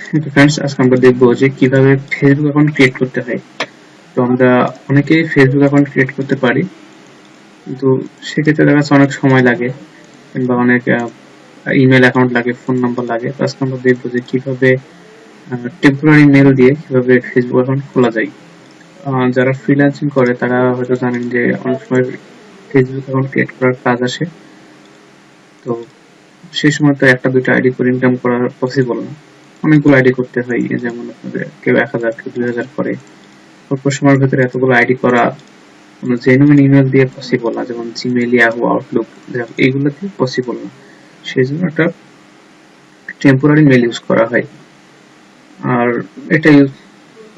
Friends, আজকে আমরা দেখবো যে কিভাবে ফেসবুক অ্যাকাউন্ট ক্রিয়েট করতে হয়। তো আমরা অনেকেই ফেসবুক অ্যাকাউন্ট ক্রিয়েট করতে পারি, কিন্তু সেক্ষেত্রে দেখা যাচ্ছে অনেক সময় লাগে কিংবা অনেক ইমেল অ্যাকাউন্ট লাগে, ফোন নাম্বার লাগে। তো আজকে আমরা দেখবো যে কিভাবে টেম্পোরারি মেল দিয়ে কিভাবে ফেসবুক অ্যাকাউন্ট খোলা যায়। যারা ফ্রিল্যান্সিং করে তারা হয়তো জানেন যে অনেক সময় ফেসবুক অ্যাকাউন্ট ক্রিয়েট করার কাজ আসে। তো সেই সময় তো একটা দুইটা আইডি করে ইনকাম করা পসিবল না, অনেকগুলো আইডি করতে হয়। যেমন আপনাদের কেউ 1000, কেউ 2000 করে। অল্প সময়ের ভেতরে এতগুলো আইডি করা কোনো জেনুইন ইমেল দিয়ে পসিবল না, যেমন জিমেল, ইয়াহু, আউটলুক, এইগুলো দিয়ে পসিবল না। সেই জন্য একটা টেম্পোরারি মেল ইউজ করা হয়। আর এটা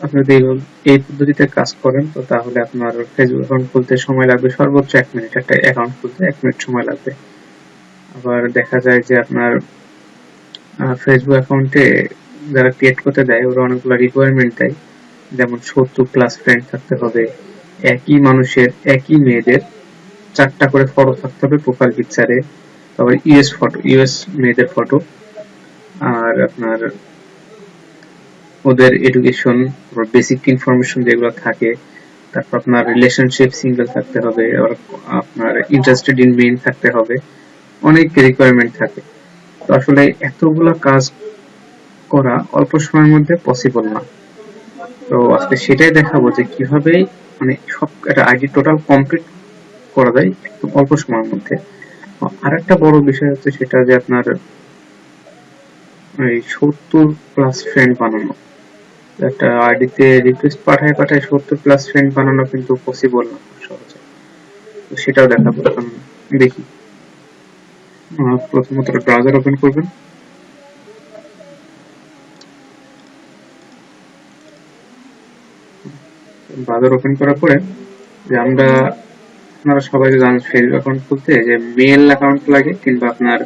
আপনি যদি এই পদ্ধতিতে কাজ করেন, তো তাহলে আপনার ফেসবুক অ্যাকাউন্ট খুলতে সময় লাগবে সর্বোচ্চ 1 মিনিট। একটা অ্যাকাউন্ট খুলতে 1 মিনিট সময় লাগবে। আবার দেখা যায় যে আপনার ফেসবুক অ্যাকাউন্টে যারা ক্রিয়েট করতে দেয় ওরা অনেকগুলো রিকোয়ারমেন্ট দেয়, যেমন 70+ ফ্রেন্ড থাকতে হবে, একই মানুষের একই মেয়েদের 4টা করে ফটো থাকতে হবে প্রোফাইল পিকচারে, তারপর ইউএস মেয়েদের ফটো, আর আপনার ওদের এডুকেশন, বেসিক ইনফরমেশন যেগুলো থাকে, তারপর আপনার রিলেশনশিপ সিঙ্গেল থাকতে হবে, আর আপনার ইন্টারেস্টেড ইন মেন থাকতে হবে। অনেক রিকোয়ারমেন্ট থাকে। তো আসলে এতগুলো কাজ করা অল্প সময়ের মধ্যে পসিবল না। তো আজকে সেটাই দেখাবো যে কিভাবে মানে সব একটা আইডি টোটাল কমপ্লিট করা যায় একদম অল্প সময়ের মধ্যে। আর একটা বড় বিষয় হচ্ছে সেটা যে আপনার এই 70+ ফ্রেন্ড বানানো। একটা আইডিতে রিকোয়েস্ট পাঠায় 70+ ফ্রেন্ড বানানো কিন্তু পসিবল না সহজে। তো সেটাও দেখাবো। এখন দেখি, প্রথমত ব্রাউজার ওপেন করবেন। ব্রাউজার ওপেন করার পরে যে আপনারা সবাই জানেন ফেসবুক অ্যাকাউন্ট খুলতে যে মেল অ্যাকাউন্ট লাগে কিংবা আপনার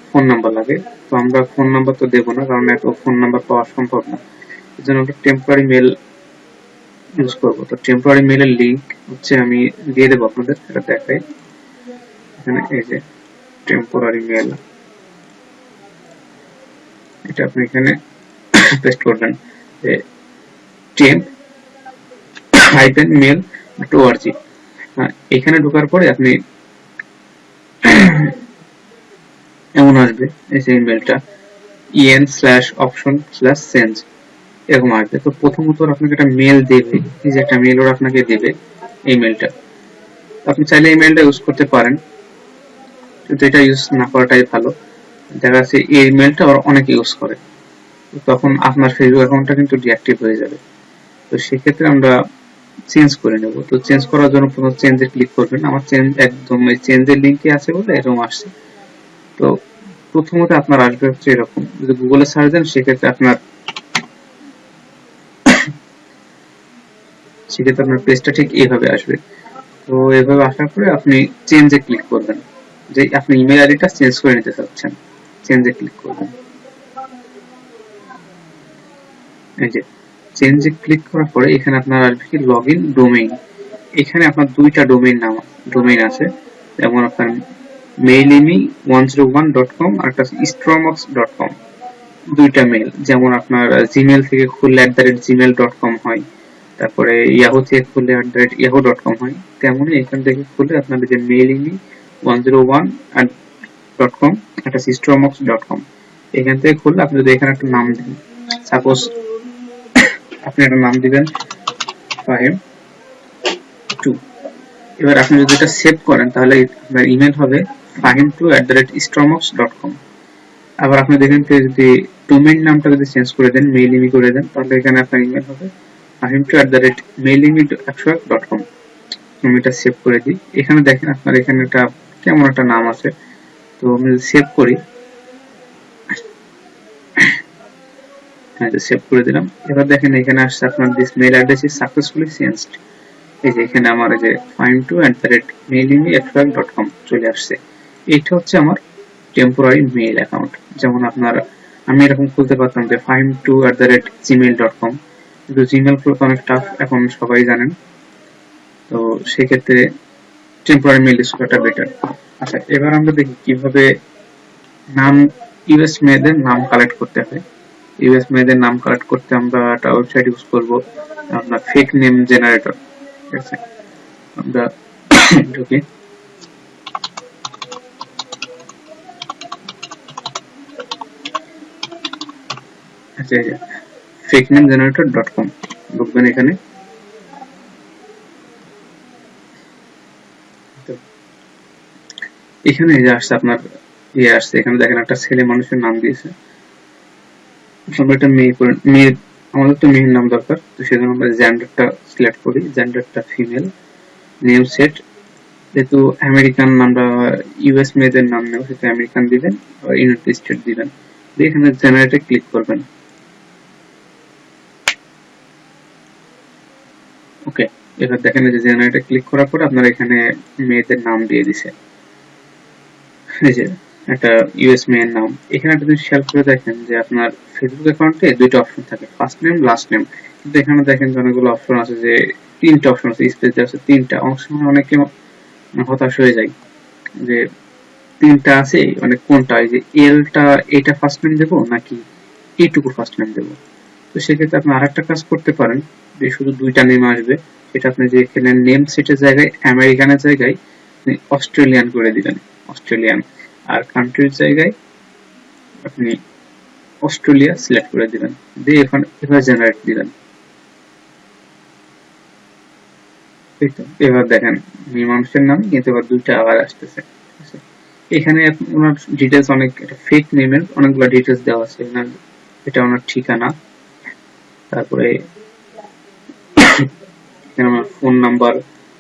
ফোন নাম্বার লাগে। তো আমরা ফোন নাম্বার তো দেবো না, কারণ এত ফোন নাম্বার পাওয়া সম্ভব না। এই জন্য আমরা টেম্পোরারি মেল ইউজ করবো। তো টেম্পোরারি মেলের লিঙ্ক হচ্ছে আমি দিয়ে দেবো আপনাদের, এটা দেখাই। এখানে এই যে টেম্পোরারি মেল, এটা আপনি এখানে পেস্ট করবেন যে temp-mail.org। এখানে ঢোকার পরে আপনি এমন আসবে এই যে ইমেলটা en/option/send এরকম আসবে। তো প্রথমত আপনাকে একটা মেল দেবে, এই যে একটা মেল ওরা আপনাকে দেবে, এই মেলটা আপনি চাইলে এই মেলটা ইউজ করতে পারেন, কিন্তু এটা ইউজ না করাটাই ভালো। দেখা যাচ্ছে এই মেলটা ওরা অনেকে ইউজ করে, তখন আপনার ফেসবুক অ্যাকাউন্টটা কিন্তু ডিঅ্যাক্টিভ হয়ে যাবে। তো সেক্ষেত্রে আমরা চেঞ্জ করে নেব। তো চেঞ্জ করার জন্য প্রথমে চেঞ্জে ক্লিক করবেন। আমার চেঞ্জ একদম এই চেঞ্জের লিঙ্কে আছে বলে এরকম আসছে। তো প্রথমত আপনার আসবে হচ্ছে এরকম, যদি গুগলে সার্চ দেন সেক্ষেত্রে আপনার পেজটা ঠিক এইভাবে আসবে। তো এভাবে আসার পরে আপনি চেঞ্জে ক্লিক করবেন, যে আপনি ইমেল আইডিটা চেঞ্জ করে নিতে চাচ্ছেন, চেঞ্জে ক্লিক করবেন। এই যে চেঞ্জে ক্লিক করার পরে এখানে আপনার আসবে কি লগইন ডোমেইন। এখানে আপনার দুইটা ডোমেইন আছে, যেমন আপনার mailimi101.com আর একটা stromox.com, দুইটা মেল। যেমন আপনার জিমেল থেকে খুললে @gmail.com হয়, তারপরে ইয়াহু থেকে খুললে @yahoo.com হয়, তেমনই এখান থেকে খুললে আপনার যে mailimi101.com একটা stromox.com, এখান থেকে খুললে আপনি যদি এখানে একটা নাম দেন, সাপোজ আপনি একটা নাম দিবেন fahim2। এবার আপনি যদি এটা সেভ করেন তাহলে আপনার ইমেল হবে fahim2@stromox.com। আবার আপনি দেখেন যদি ডোমেইন নামটা যদি চেঞ্জ করে দেন, মেইলিমি করে দেন, তাহলে এখানে আপনার ইমেল হবে fahim2@mailimi101.com। আমি এটা সেভ করে দিই। এখানে দেখেন আপনার এখানে একটা কেমন একটা নাম আছে। তো আমি যদি সেভ করি, সেভ করে দিলাম। এবার দেখেন এখানে আসছে আপনার this mail address is successfully changed. এই যে এখানে আমার এই যে fahim2@mailimi101.com চলে আসছে। এটা হচ্ছে আমার টেম্পোরারি মেইল অ্যাকাউন্ট। যেমন আমি এরকম খুলতে পারতাম যে fahim2@gmail.com, কিন্তু জিমেল খুলতে অনেক টাফ, এখন সবাই জানেন। তো সেক্ষেত্রে টেম্পোরারি মেইল ইউজ করাটা বেটার। আচ্ছা, এবার আমরা দেখি কিভাবে নাম ইউএস মেয়েদের নাম কালেক্ট করতে হয়। ইউএস মেয়েদের নাম কালেক্ট করতে আমরা একটা ওয়েবসাইট ইউজ করব, আপনার ফেক নেম জেনারেটর। ঠিক আছে, আমরা ঢুকি। আচ্ছা, fakenamegenerator.com ঢুকবেন এখানে। এখানে যে আসছে আপনার আসছে, এখানে দেখেন একটা ছেলে মানুষের নাম দিয়েছে। আমরা একটা মেয়ে আমাদের তো মেয়ের নাম দরকার, তো সেজন্য আমরা জেন্ডারটা সিলেক্ট করি, জেন্ডারটা ফিমেল, নেম সেট, যেহেতু আমেরিকান আমরা ইউএস মেয়েদের নাম নেব সেটা আমেরিকান দিবেন, আর ইউনাইটেড স্টেট দিবেন, এখানে জেনারেটে ক্লিক করবেন। ওকে, এবার দেখেন যে জেনারেটে ক্লিক করার পর আপনার এখানে মেয়েদের নাম দিয়ে দিছে, এই যে একটা ইউএস মেয়ের নাম। এখানে আপনি খেয়াল করে দেখেন যে আপনার ফেসবুক অ্যাকাউন্টে দুইটা অপশন থাকে, ফার্স্ট নেম লাস্ট নেম, কিন্তু এখানে দেখেন যে অনেকগুলো অপশন আছে, যে তিনটা অপশন আছে, স্পেস দেওয়া আছে তিনটা। অনেক সময় অনেকে হতাশ হয়ে যায় যে তিনটা আছে মানে কোনটা, এই যে এলটা এটা ফার্স্ট নেম দেবো নাকি এইটুকু ফার্স্ট নেম দেবো। তো সেক্ষেত্রে আপনি আরেকটা কাজ করতে পারেন, যে শুধু দুইটা নেম আসবে, সেটা আপনি যে এখানে নেম সেটের জায়গায় আমেরিকানের জায়গায় আপনি অস্ট্রেলিয়ান করে দিবেন, অস্ট্রেলিয়ান, আর কান্ট্রির জায়গায় আপনি অস্ট্রেলিয়া সিলেক্ট করে দিবেন, দিয়ে এখন এবার জেনারেট দিবেন। এবার দেখেন মেয়ে মানুষের নাম কিন্তু এবার দুইটা আবার আসতেছে। এখানে ওনার ডিটেলস অনেক, ফেক নেমের অনেকগুলো ডিটেলস দেওয়া আছে, এটা ওনার ঠিকানা, তারপরে এখানে আমার phone number,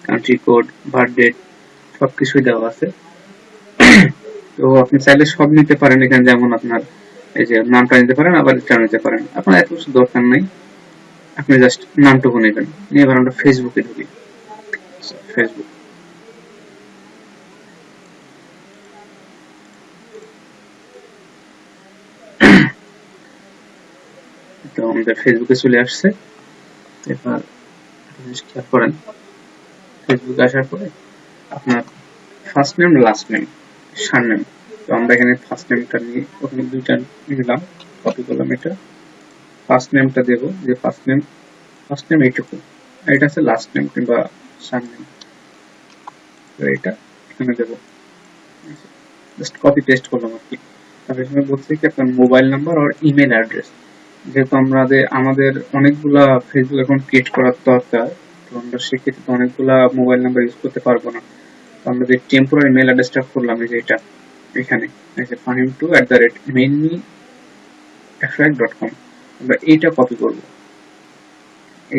country code, birth date সবকিছুই দেওয়া আছে। তো আপনি চাইলে সব নিতে পারেন এখানে, যেমন আপনার এই যে নামটা নিতে পারেন, আবার এটা নিতে পারেন, আপনার এত কিছু দরকার নাই, আপনি জাস্ট নামটুকু নেবেন। নিয়ে এবার আমরা ফেসবুকে ঢুকি। ফেসবুক, তো আমাদের ফেসবুকে চলে আসছে। এবার খেয়াল করেন, ফেসবুকে আসার পরে আপনার first name last name surname, তো আমরা এখানে ফার্স্ট নেমটা নিয়ে ওখানে দুইটা নিলাম, কপি করলাম, এটা ফার্স্ট নেমটা দেবো, যে ফার্স্ট নেম এইটুকু, আর এটা আছে লাস্ট নেম কিংবা সারনেম, তো এটা এখানে দেবো, জাস্ট কপি পেস্ট করলাম আর কি। তারপর এখানে বলছে কি আপনার মোবাইল নাম্বার আর ইমেল অ্যাড্রেস, যেহেতু আমাদের অনেকগুলা ফেসবুক অ্যাকাউন্ট ক্রিয়েট করার দরকার, তো আমরা সেক্ষেত্রে অনেকগুলা মোবাইল নাম্বার ইউজ করতে পারবো না, তো আমরা যে টেম্পোরারি মেল অ্যাড্রেসটা করলাম, এই যে এটা এখানে fahim2@mainme100.com, আমরা এইটা কপি করব,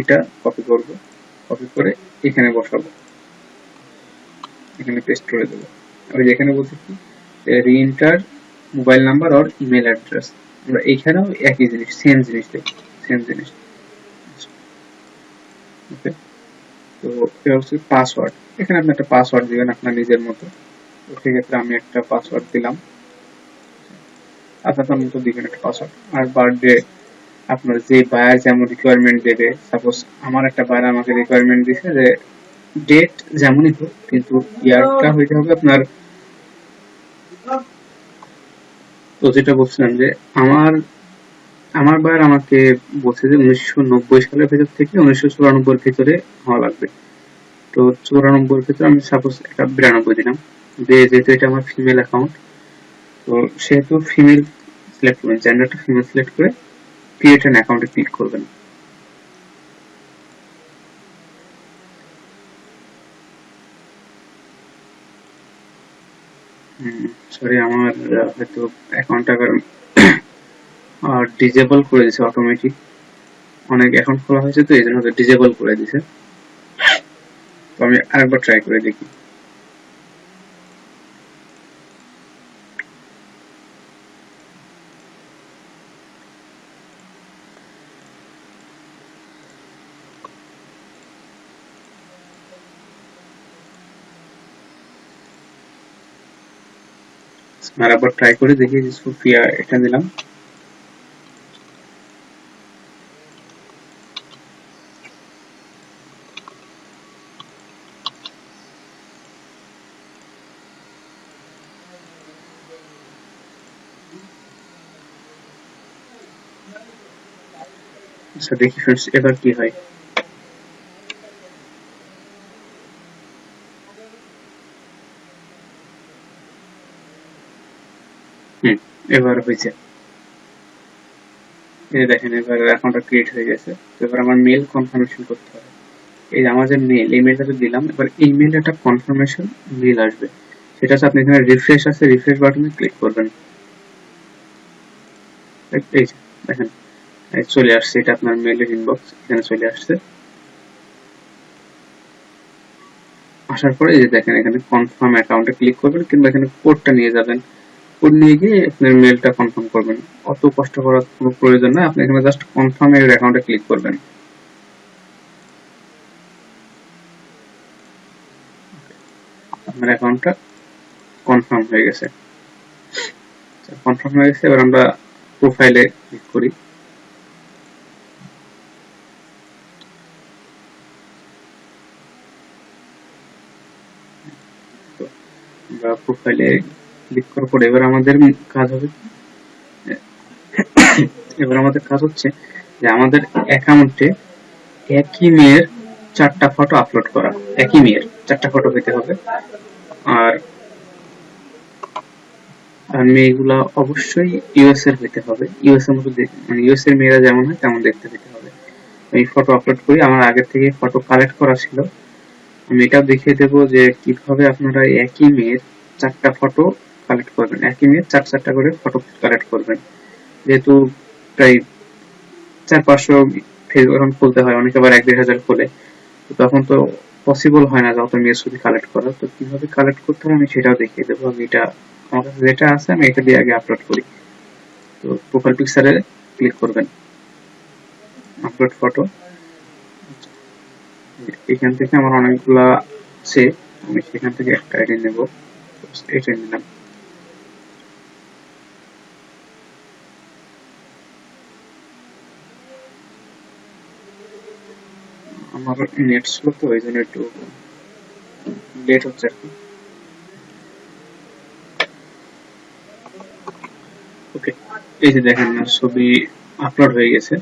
এটা কপি করব, কপি করে এখানে বসাবো, এখানে পেস্ট করে দেবো। আর যেখানে বলছি কি রিএন্টার মোবাইল নাম্বার আর ইমেল অ্যাড্রেস, আমরা এখানেও একই জিনিস, সেম জিনিস দেখি, সেম জিনিস। ওকে, তো এটা হচ্ছে পাসওয়ার্ড, এখানে আপনি একটা পাসওয়ার্ড দিবেন আপনার নিজের মতো, তো সেক্ষেত্রে আমি একটা পাসওয়ার্ড দিলাম, আপনার মতো দিবেন একটা পাসওয়ার্ড। আর বার্থডে আপনার যে বায়ার যেমন রিকোয়ারমেন্ট দেবে, সাপোজ আমার একটা বায়ার আমাকে রিকোয়ারমেন্ট দিছে যে ডেট যেমনই হোক কিন্তু ইয়ারটা হইতে হবে আপনার, তো যেটা বলছিলাম যে আমার আমার বায়ার আমাকে বলছে যে 1990 সালের ভেতর থেকে 1994 এর ভিতরে হওয়া লাগবে, তো 94 এর ভিতরে আমি সাপোজ একটা 92 দিলাম, যেহেতু এটা আমার ফিমেল অ্যাকাউন্ট, তো সেহেতু ফিমেল সিলেক্ট করবেন, জেন্ডারটা ফিমেল সিলেক্ট করে ক্রিয়েট অ্যান অ্যাকাউন্টে ক্লিক করবেন। সরি, আমার হয়তো অ্যাকাউন্টটা ডিজেবল করে দিছে অটোমেটিক, অনেক অ্যাকাউন্ট খোলা হয়েছে তো এই জন্য ডিজেবল করে দিছে, তো আমি আরেকবার ট্রাই করে দেখি। আরেকবার ট্রাই করে দেখি, সুফিয়া এটা দিলাম, আচ্ছা দেখি ফ্রেন্ডস এবার কি হয়। এবার হয়েছে, এই দেখেন এবার অ্যাকাউন্টটা ক্রিয়েট হয়ে গেছে। তো এবার আমার মেল কনফার্মেশন করতে হবে। এই যে আমার যে মেল, এই মেলটা তো দিলাম, এবার এই মেলে একটা কনফার্মেশন মেল আসবে। সেটা হচ্ছে আপনি এখানে রিফ্রেশ আছে, রিফ্রেশ বাটনে ক্লিক করবেন। এই যে দেখেন চলে আসছে, এটা আপনার মেলের ইনবক্স এখানে চলে আসছে। আসার পরে এই যে দেখেন এখানে কনফার্ম অ্যাকাউন্টে ক্লিক করবেন, কিংবা এখানে কোডটা নিয়ে যাবেন, কোড নিয়ে গিয়ে আপনার মেলটা কনফার্ম করবেন। অত কষ্ট করার কোনো প্রয়োজন না, আপনি এখানে জাস্ট কনফার্ম এর অ্যাকাউন্টে ক্লিক করবেন। আপনার অ্যাকাউন্টটা কনফার্ম হয়ে গেছে। কনফার্ম হয়ে গেছে, এবার আমরা প্রোফাইলে ক্লিক করি। আমরা প্রোফাইলে ক্লিক করার পরে এবার আমাদের কাজ হবে, এবার আমাদের কাজ হচ্ছে যে আমাদের অ্যাকাউন্টে একই মেয়ের 4টা ফটো আপলোড করা। একই মেয়ের 4টা ফটো পেতে হবে। আর আর মেয়েগুলা অবশ্যই ইউএস এর হইতে হবে। ইউএস এর মতো মানে ইউএস এর মেয়েরা যেমন হয় তেমন দেখতে হইতে হবে। এই ফটো আপলোড করি, আমার আগে থেকে ফটো কালেক্ট করা ছিল। আমি এটাও দেখিয়ে দেবো যে কিভাবে আপনারা একই মেয়ের 4টা ফটো কালেক্ট করবেন। একই মেয়ের 4টা করে ফটো কালেক্ট করবেন। যেহেতু প্রায় 400-500 ফেসবুক অ্যাকাউন্ট খুলতে হয়, অনেকে আবার 1-1,500 খোলে, তো তখন তো পসিবল হয় না যত মেয়ের ছবি কালেক্ট করা। তো কিভাবে কালেক্ট করতে হয় আমি সেটাও দেখিয়ে দেবো। আমি এটা আমার কাছে যেটা আছে আমি এটা দিয়ে আগে আপলোড করি। তো প্রোফাইল পিকচারে ক্লিক করবেন, আপলোড ফটো। এখান থেকে আমার অনেকগুলা আছে, আমি সেখান থেকে একটা আইডি নেব, এটা নিলাম। আমার নেট স্লো তো ওই জন্য একটু লেট হচ্ছে আর কি। ওকে, এই যে দেখেন ছবি আপলোড হয়ে গেছে।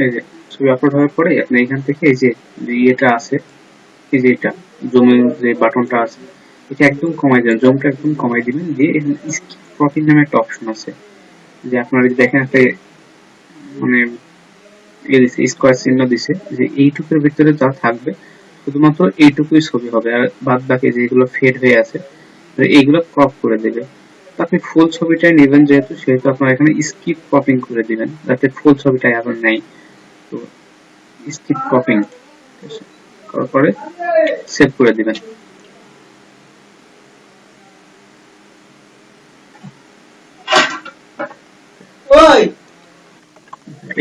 এই যে ছবি আপলোড হওয়ার পরে আপনি এখান থেকে এই যে ইয়েটা আছে, এই যে এটা জুমিং যে বাটনটা আছে, এটা একদম কমাই দেবেন, জুমটা একদম কমাই দিবেন। দিয়ে এখানে স্কিপ ক্রপিং নামে একটা অপশন আছে, যে আপনারা দেখেন একটা মানে স্কোয়ার চিহ্ন দিছে, যে এইটুকুর ভিতরে যা থাকবে শুধুমাত্র এইটুকুই ছবি হবে, আর বাদ বাকি যেগুলো ফেড হয়ে আছে এইগুলো ক্রপ করে দেবে। আপনি ফুল ছবিটাই নেবেন, যেহেতু সেহেতু আপনার এখানে স্কিপ ক্রপিং করে দিবেন, যাতে ফুল ছবিটাই আবার নেই। তো স্কিপ ক্রপিং করার পরে সেভ করে দিবেন।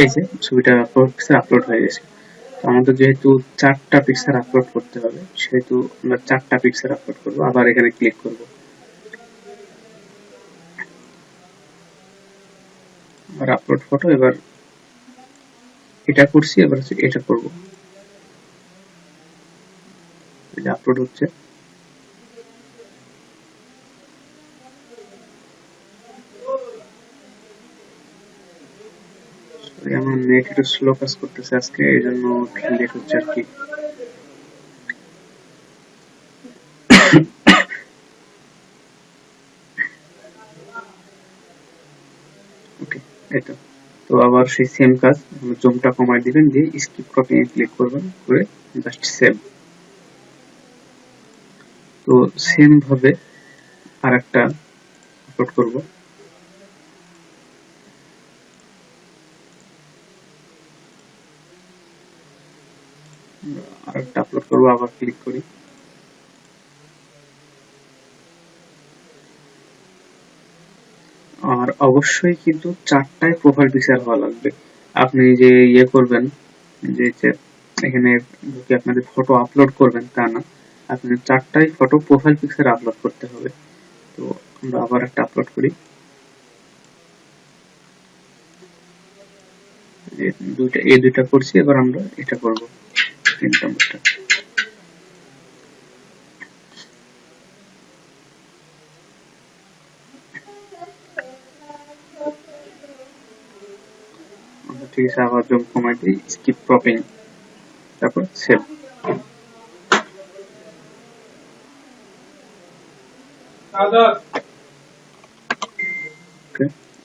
এই যে ছবিটা পিকচার আপলোড হয়ে গেছে। আমাদের যেহেতু 4টা পিকচার আপলোড করতে হবে, সেহেতু আমরা 4টা পিকচার আপলোড করবো। আবার এখানে ক্লিক করব, আর আপলোড ফটো। এবার এটা করছি, এবার হচ্ছে এটা করব। এটা আপলোড হচ্ছে। আমার নেট একটু স্লো কাজ করতেছে আজকে, এই জন্য লেট হচ্ছে আর কি। ওকে, এই তো। তো আবার সেই সেম কাজ, জুমটা কমাই দিবেন, দিয়ে স্কিপ ক্রপিং এ ক্লিক করবেন, করে জাস্ট সেভ। তো সেম ভাবে আরেকটা আপলোড করব। আরেকটা আপলোড করব, আবার ক্লিক করি। আর অবশ্যই কিন্তু 4টায় প্রোফাইল পিকচার হওয়া লাগবে। আপনি যে ইয়ে করবেন, যে এখানে ঢুকে আপনাদের ফটো আপলোড করবেন তা না, আপনার 4টায় ফটো প্রোফাইল পিকচার আপলোড করতে হবে। তো আমরা আবার একটা আপলোড করি। এই দুইটা করছি, এবার আমরা এটা করব, 3 নম্বরটা। ঠিক আছে, আবার জুম কমাই দিই, স্কিপ ক্রপিং, তারপর সেভ।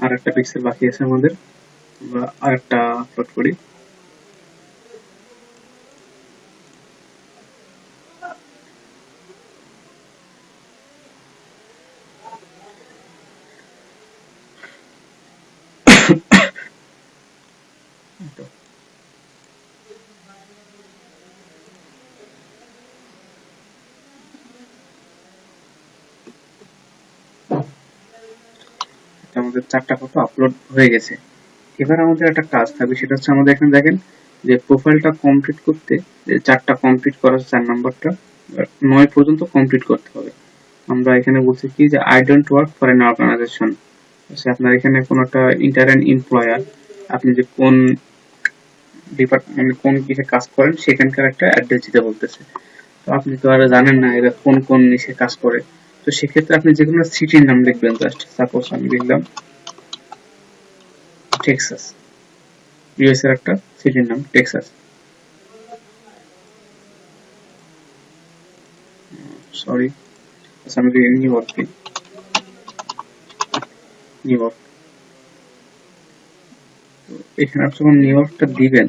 আর একটা পিক্সেল বাকি আছে আমাদের, আমরা আরেকটা আপলোড করি। আমাদের 4টা ফটো আপলোড হয়ে গেছে। এবার আমাদের একটা কাজ থাকবে, সেটা হচ্ছে আমাদের এখানে দেখেন যে প্রোফাইলটা কমপ্লিট করতে, যে 4টা কমপ্লিট করা, 4 নাম্বারটা 9 পর্যন্ত কমপ্লিট করতে হবে। আমরা এখানে বলছি কি যে I don't work for an organisation. আপনার এখানে কোন একটা ইন্টারন এমপ্লয়ার, আপনি যে কোন ডিপার্টমেন্ট, কোন কিসে কাজ করেন সেখানকার একটা অ্যাড্রেস দিতে বলতেছে। তো আপনি তো আর জানেন না এরা কোন কোন ইসে কাজ করে, তো সেক্ষেত্রে আপনি যে কোনো সিটির নাম লিখবেন। জাস্ট সাপোজ আমি লিখলাম টেক্সাস, ইউএস এর একটা সিটির নাম টেক্সাস, সরি আমি নিউ ইয়র্ক, নিউ ইয়র্ক। এখানে আপনি যখন নিউ ইয়র্কটা দিবেন,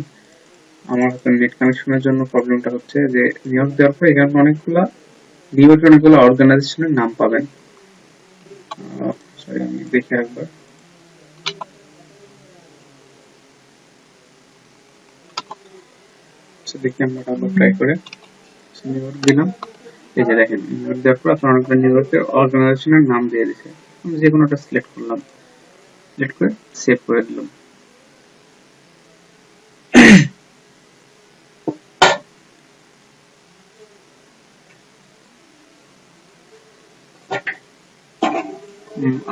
আমার হাতে নেট কানেকশনের জন্য প্রবলেমটা হচ্ছে যে নিউ ইয়র্ক দেওয়ার পর এখানে অনেকগুলা নিউ ইয়র্কের অনেকগুলো অর্গানাইজেশনের নাম পাবেন। সরি আমি দেখি একবার, দেখি আমরা ডাউনলোড ট্রাই করে নিউ ইয়র্ক দিলাম। এই যে দেখেন নিউ ইয়র্ক দেওয়ার পর আপনার অনেকগুলো নিউ ইয়র্কের অর্গানাইজেশনের নাম দিয়ে দিচ্ছে। আমি যে কোনো একটা সিলেক্ট করলাম, সিলেক্ট করে সেভ করে দিলাম।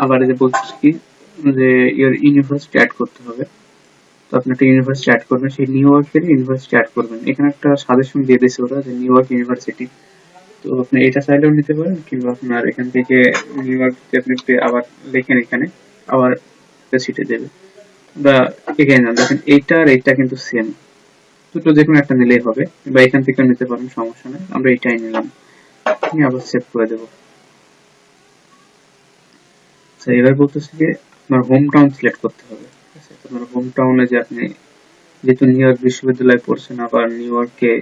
আবার এই যে বলছি কি যে ইয়ার ইউনিভার্সিটি অ্যাড করতে হবে। তো আপনি একটা ইউনিভার্সিটি অ্যাড করবেন, সেই নিউ ইয়র্কের ইউনিভার্সিটি অ্যাড করবেন। এখানে একটা সাজেশন দিয়ে দিয়েছে ওরা যে নিউ ইয়র্ক ইউনিভার্সিটি, তো আপনি এটা চাইলেও নিতে পারেন, কিংবা আপনার এখান থেকে নিউ ইয়র্ক আপনি আবার লেখেন, এখানে আবার সিটে দেবে বা এখানে দেখেন এইটা আর এইটা কিন্তু সেম, দুটো যে কোনো একটা নিলেই হবে, বা এখান থেকে নিতে পারেন, সমস্যা নেই। আমরা এটাই নিলাম, আবার সেভ করে দেবো। এবার বলতেছি যে আপনার হোম টাউন সিলেক্ট করতে হবে। আপনার হোম টাউনে যে আপনি যেহেতু নিউ ইয়র্ক বিশ্ববিদ্যালয়ে পড়ছেন, আবার নিউ ইয়র্কের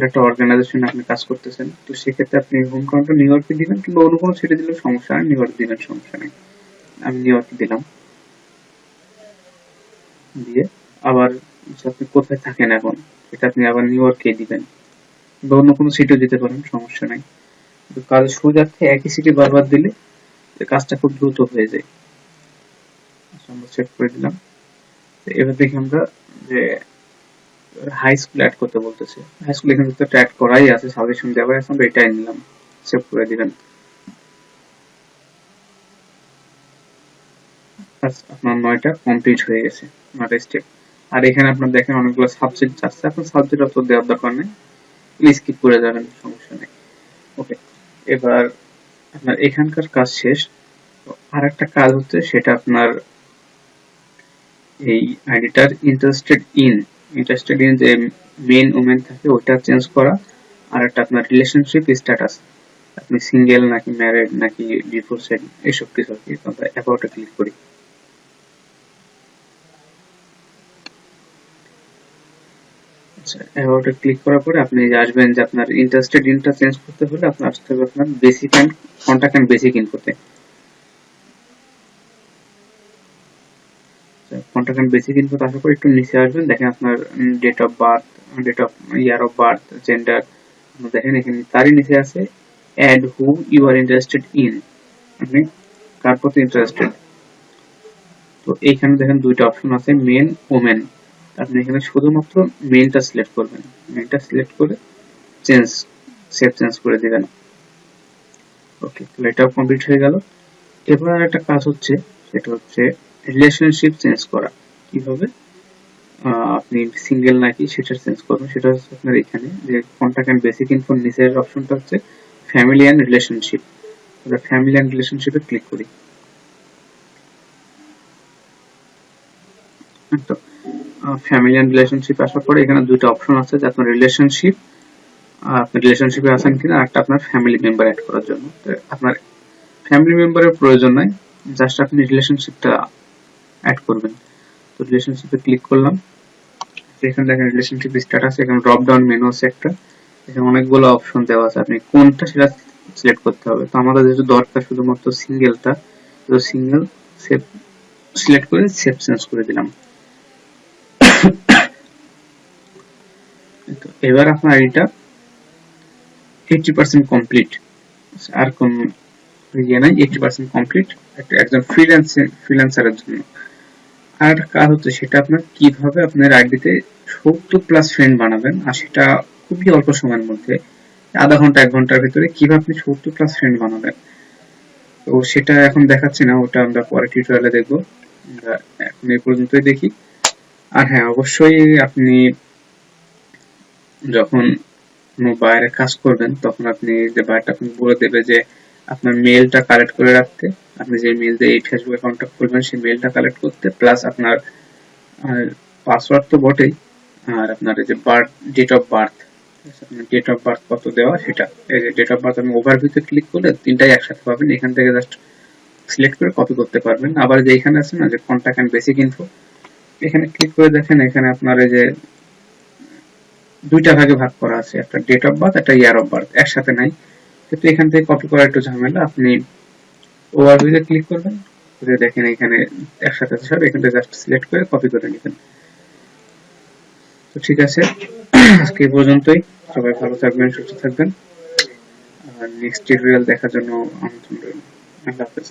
একটা অর্গানাইজেশন আপনি কাজ করতেছেন, তো সেক্ষেত্রে আপনি হোম টাউনটা নিউ ইয়র্কে দিবেন, কিংবা অন্য কোনো সিটি দিলেও সমস্যা নেই, নিউ ইয়র্ক দিবেন, সমস্যা নেই। আমি নিউ ইয়র্কে দিলাম, দিয়ে আবার আপনি কোথায় থাকেন এখন এটা আপনি আবার নিউ ইয়র্কে দিবেন, বা অন্য কোনো সিটিও দিতে পারেন, সমস্যা নাই। কাজের সুবিধার্থে একই সিটি বারবার দিলে কাজটা খুব দ্রুত হয়ে যায়। আমরা সেভ করে দিলাম। এবার দেখি আমরা যে হাই স্কুল অ্যাড করতে বলতেছে। হাই স্কুল এখানে তো অ্যাড করাই আছে, সাজেশন দেওয়া আছে, আমরা এটাই নিলাম, সেভ করে দিবেন। আপনার 9টা কমপ্লিট হয়ে গেছে, 9টা স্টেপ। আর এখানে আপনার দেখেন অনেকগুলো সাবজেক্ট আছে, আপনার সাবজেক্ট অত দেওয়ার দরকার নেই, স্কিপ করে যাবেন, সমস্যা নেই। ওকে, এবার আপনার এখানকার কাজ শেষ। আর একটা কাজ হচ্ছে, সেটা আপনার এই আইডিটার ইন্টারেস্টেড ইন যে মেন ওমেন থাকে ওটা চেঞ্জ করা, আর একটা আপনার রিলেশনশিপ স্ট্যাটাস, আপনি সিঙ্গেল নাকি ম্যারিড নাকি ডিভোর্সেড, এসব কিছু আর কি। আমরা অ্যাবাউটে ক্লিক করি। আচ্ছা, অ্যাবাউটে ক্লিক করার পরে আপনি আসবেন যে আপনার ইন্টারেস্টেড ইনটা চেঞ্জ করতে হলে আপনার আসতে হবে আপনার basic and contact and basic ইনফোতে। কন্টাক্ট অ্যান্ড বেসিক ইনফোতে আসার পর একটু নিচে আসবেন, দেখেন আপনার date of birth, date of year of birth, gender, দেখেন এখানে তারই নিচে আছে add who you are interested in, আপনি কার প্রতি ইন্টারেস্টেড। তো এইখানে দেখেন দুইটা অপশন আছে, মেন ওমেন। আপনি এখানে শুধুমাত্র মেনটা সিলেক্ট করবেন, মেনটা সিলেক্ট করে সেভ চেঞ্জ করে দিবেন। ওকে, তাহলে এটাও কমপ্লিট হয়ে গেল। এবার একটা কাজ হচ্ছে, সেটা হচ্ছে রিলেশনশিপ চেঞ্জ করা। কিভাবে আপনি সিঙ্গেল নাকি সেটা চেঞ্জ করবেন, সেটা হচ্ছে আপনার এখানে যে কন্টাক্ট এন্ড বেসিক ইনফোর নিচের অপশনটা হচ্ছে ফ্যামিলি এন্ড রিলেশনশিপ। আমরা ফ্যামিলি এন্ড রিলেশনশিপে ক্লিক করি। তো ফ্যামিলি এন্ড রিলেশনশিপ আসার পরে এখানে দুটো অপশন আছে, যে আপনার রিলেশনশিপ, আপনি রিলেশনশিপে আছেন কিনা, আর একটা আপনার ফ্যামিলি মেম্বার অ্যাড করার জন্য। তো আপনার ফ্যামিলি মেম্বারের প্রয়োজন নাই, জাস্ট আপনি রিলেশনশিপটা অ্যাড করবেন। তো রিলেশনশিপে ক্লিক করলাম, এখানে দেখেন রিলেশনশিপ স্ট্যাটাস, এখানে ড্রপ ডাউন মেনু আছে একটা, এখানে অনেকগুলো অপশন দেওয়া আছে, আপনি কোনটা সেটা সিলেক্ট করতে হবে। তো আমাদের যেহেতু দরকার শুধুমাত্র সিঙ্গেলটা, তো সিঙ্গেল সেভ সিলেক্ট করে সেভ চেঞ্জ করে দিলাম। তো এবার আপনার আইডিটা 80% কমপ্লিট, আর কোন ইয়ে নাই, 80% কমপ্লিট একজন ফ্রিল্যান্সারের জন্য। আর কাজ হচ্ছে সেটা আপনার কিভাবে আপনার আইডিতে 70+ ফ্রেন্ড বানাবেন, আর সেটা খুবই অল্প সময়ের মধ্যে, আধা ঘন্টা 1 ঘন্টার ভিতরে কিভাবে আপনি 70+ ফ্রেন্ড বানাবেন। তো সেটা এখন দেখাচ্ছি না, ওটা আমরা পরে টিউটোরিয়ালে দেখবো। আমরা এখন এই পর্যন্তই দেখি। আর হ্যাঁ, অবশ্যই আপনি যখন কোনো বাইরে কাজ করবেন তখন আপনি যে বাইরটা আপনাকে বলে দেবে যে আপনার মেইলটা কালেক্ট করে রাখতে, আপনি যে মেইল দিয়ে এই ফেসবুক অ্যাকাউন্টটা খুলবেন সেই মেইলটা কালেক্ট করতে, প্লাস আপনার পাসওয়ার্ড তো বটেই, আর আপনার এই যে ডেট অফ বার্থ, আপনার ডেট অফ বার্থ কত দেওয়া সেটা, এই যে ডেট অফ বার্থ আপনি ওভারভিউতে ক্লিক করলে তিনটাই একসাথে পাবেন, এখান থেকে জাস্ট সিলেক্ট করে কপি করতে পারবেন। আবার যে এখানে আছে না যে কন্টাক্ট এন্ড বেসিক ইনফো, এখানে ক্লিক করে দেখেন, এখানে আপনার এই যে দুইটা ভাগে ভাগ করা আছে, একটা ডেট অফ বার্থ, একটা ইয়ার অফ বার্থ, একসাথে নাই, কিন্তু এখান থেকে কপি করা একটু ঝামেলা। আপনি ওভারভিউতে ক্লিক করবেন, করে দেখেন এখানে একসাথে আছে সব, এখান থেকে জাস্ট সিলেক্ট করে কপি করে নেবেন। তো ঠিক আছে, আজকে এই পর্যন্তই। সবাই ভালো থাকবেন, সুস্থ থাকবেন, আর নেক্সট টিউটোরিয়াল দেখার জন্য আমন্ত্রণ রইল। আল্লাহ হাফেজ।